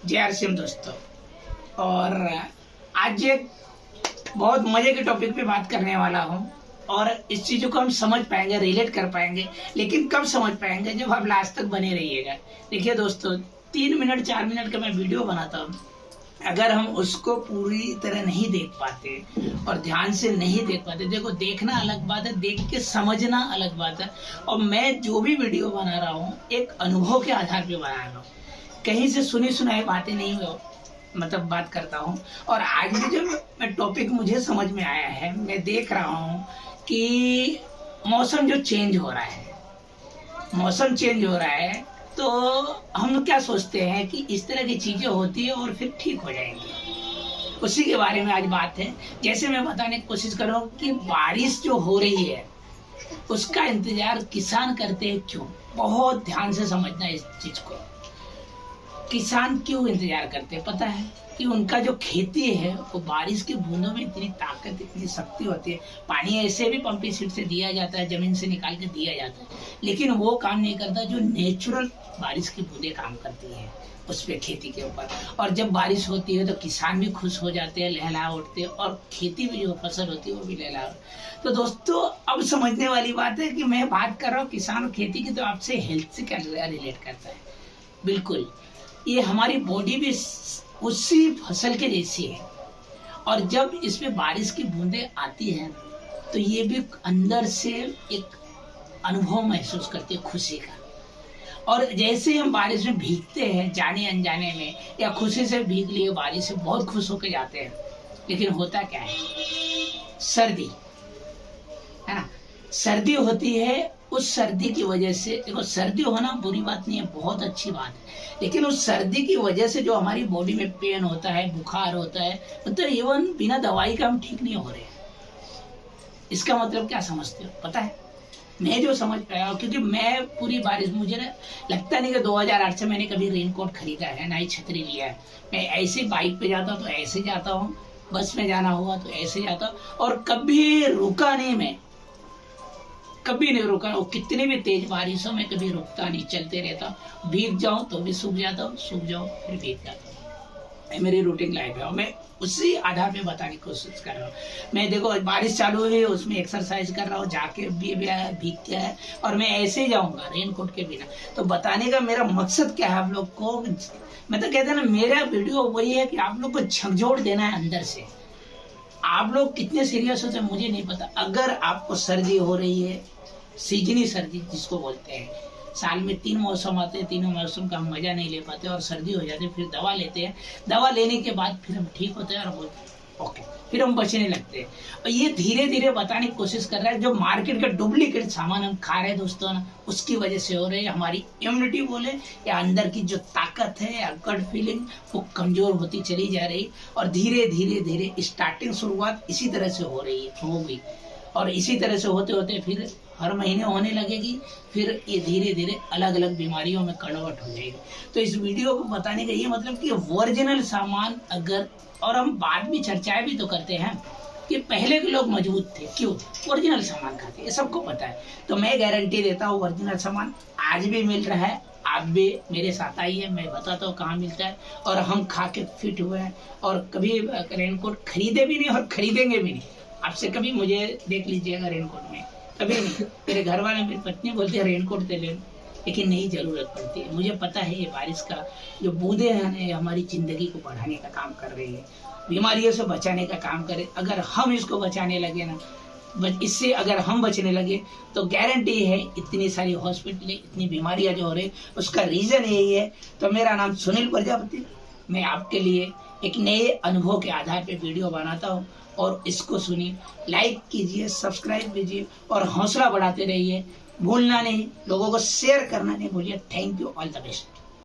जय हर सिंह दोस्तों। और आज एक बहुत मजे के टॉपिक पे बात करने वाला हूँ और इस चीजों को हम समझ पाएंगे, रिलेट कर पाएंगे, लेकिन कब समझ पाएंगे जब आप लास्ट तक बने रहिएगा। देखिए दोस्तों, 3 मिनट 4 मिनट का मैं वीडियो बनाता हूँ, अगर हम उसको पूरी तरह नहीं देख पाते और ध्यान से नहीं देख पाते, देखो देखना अलग बात है, देख के समझना अलग बात है। और मैं जो भी वीडियो बना रहा हूँ एक अनुभव के आधार पे बना रहा हूँ, कहीं से सुनी सुनाई बातें नहीं हो, मतलब बात करता हूँ। और आज भी जब मैं टॉपिक मुझे समझ में आया है, मैं देख रहा हूँ कि मौसम जो चेंज हो रहा है, मौसम चेंज हो रहा है, तो हम क्या सोचते हैं कि इस तरह की चीजें होती है और फिर ठीक हो जाएंगी। उसी के बारे में आज बात है। जैसे मैं बताने की कोशिश कर रहा हूँ कि बारिश जो हो रही है उसका इंतजार किसान करते हैं क्यों। बहुत ध्यान से समझना इस चीज को। किसान क्यों इंतजार करते हैं पता है? कि उनका जो खेती है वो बारिश की बूंदों में इतनी ताकत, इतनी शक्ति होती है। पानी ऐसे भी पंपिंग सेट से दिया जाता है, जमीन से निकाल के दिया जाता है, लेकिन वो काम नहीं करता जो नेचुरल बारिश की बूंदें काम करती है उस पे, खेती के ऊपर। और जब बारिश होती है तो किसान भी खुश हो जाते हैं, लहला उठते हैं, और खेती में जो फसल होती है वो भी लहला। तो दोस्तों, अब समझने वाली बात है कि मैं बात कर रहा हूँ किसान और खेती की, तो आपसे हेल्थ से क्या रिलेट करता है। बिल्कुल, ये हमारी बॉडी भी उसी फसल के जैसी है, और जब इसमें बारिश की बूंदें आती हैं तो ये भी अंदर से एक अनुभव महसूस करती है खुशी का। और जैसे हम बारिश में भीगते हैं जाने अनजाने में, या खुशी से भीग लिए बारिश से बहुत खुश होकर जाते हैं, लेकिन होता क्या है, सर्दी है ना, सर्दी होती है। उस सर्दी की वजह से, देखो सर्दी होना बुरी बात नहीं है, बहुत अच्छी बात है, लेकिन उस सर्दी की वजह से जो हमारी बॉडी में पेन होता है, बुखार होता है, मतलब इवन बिना दवाई का हम ठीक नहीं हो रहे। इसका मतलब क्या समझते हो पता है? मैं जो समझ पाया हूँ, क्योंकि मैं पूरी बारिश, मुझे ना लगता नहीं कि 2008 से मैंने कभी रेनकोट खरीदा है, ना ही छतरी लिया है। मैं ऐसे बाइक पे जाता हूँ तो ऐसे जाता हूँ, बस में जाना हुआ तो ऐसे जाता हूँ, और कभी रुका नहीं, मैं कभी नहीं रुका। वो कितनी भी तेज बारिशों में कभी रुकता नहीं, चलते रहता। भीग जाऊं तो भी सूख जाता हूँ, सूख जाऊं फिर भीग जाता हूँ। मेरी रूटीन लाइफ है और मैं उसी आधार पे बताने की कोशिश कर रहा हूँ। मैं देखो बारिश चालू हुई, उसमें एक्सरसाइज कर रहा हूँ, जाके भी भीग गया है, और मैं ऐसे ही जाऊंगा रेनकोट के बिना। तो बताने का मेरा मकसद क्या है आप लोग को, मैं तो कहते हैं ना, मेरा वीडियो वही है कि आप लोग को झकझोर देना है अंदर से। आप लोग कितने सीरियस होते हैं मुझे नहीं पता। अगर आपको सर्दी हो रही है, सीजनी सर्दी जिसको बोलते हैं, साल में 3 मौसम आते हैं, तीनों मौसम का हम मजा नहीं ले पाते और सर्दी हो जाती है, फिर दवा लेते हैं, दवा लेने के बाद फिर हम ठीक होते हैं और बोलते हैं ओके, फिर हम बचने लगते हैं। और ये धीरे धीरे बताने की कोशिश कर रहा है, जो मार्केट का डुप्लीकेट सामान हम खा रहे हैं दोस्तों ना, उसकी वजह से हो रहे हैं। हमारी इम्यूनिटी बोले या अंदर की जो ताकत है या गट फीलिंग, वो कमजोर होती चली जा रही, और धीरे धीरे धीरे स्टार्टिंग शुरुआत इसी तरह से हो रही है, होगी, और इसी तरह से होते होते फिर हर महीने होने लगेगी, फिर ये धीरे धीरे अलग अलग बीमारियों में कन्वर्ट हो जाएगी। तो इस वीडियो को बताने का ये मतलब कि ओरिजिनल सामान अगर, और हम बाद में चर्चाएं भी तो करते हैं कि पहले के लोग मजबूत थे, क्यों? ओरिजिनल सामान खाते, ये सबको पता है। तो मैं गारंटी देता हूँ ओरिजिनल सामान आज भी मिल रहा है, आप भी मेरे साथ आइए, मैं बताता हूँ कहाँ मिलता है, और हम खा के फिट हुए हैं, और कभी रेनकोट खरीदे भी नहीं और खरीदेंगे भी नहीं। आपसे कभी मुझे देख लीजिएगा रेनकोट में, कभी नहीं। मेरे घर वाले, मेरी पत्नी बोलती है रेनकोट दे ले, लेकिन नहीं, जरूरत पड़ती है। मुझे पता है ये बारिश का जो बूंदे हैं हमारी जिंदगी को बढ़ाने का काम कर रही है, बीमारियों से बचाने का काम करे। अगर हम इसको बचाने लगे ना, इससे अगर हम बचने लगे तो गारंटी है इतनी सारी हॉस्पिटल, इतनी बीमारियां जो हो रही, उसका रीजन यही है। तो मेरा नाम सुनील प्रजापति, मैं आपके लिए एक नए अनुभव के आधार पे वीडियो बनाता हूँ, और इसको सुनिए, लाइक कीजिए, सब्सक्राइब कीजिए, और हौसला बढ़ाते रहिए। भूलना नहीं, लोगों को शेयर करना नहीं भूलिए। Thank you, all the best.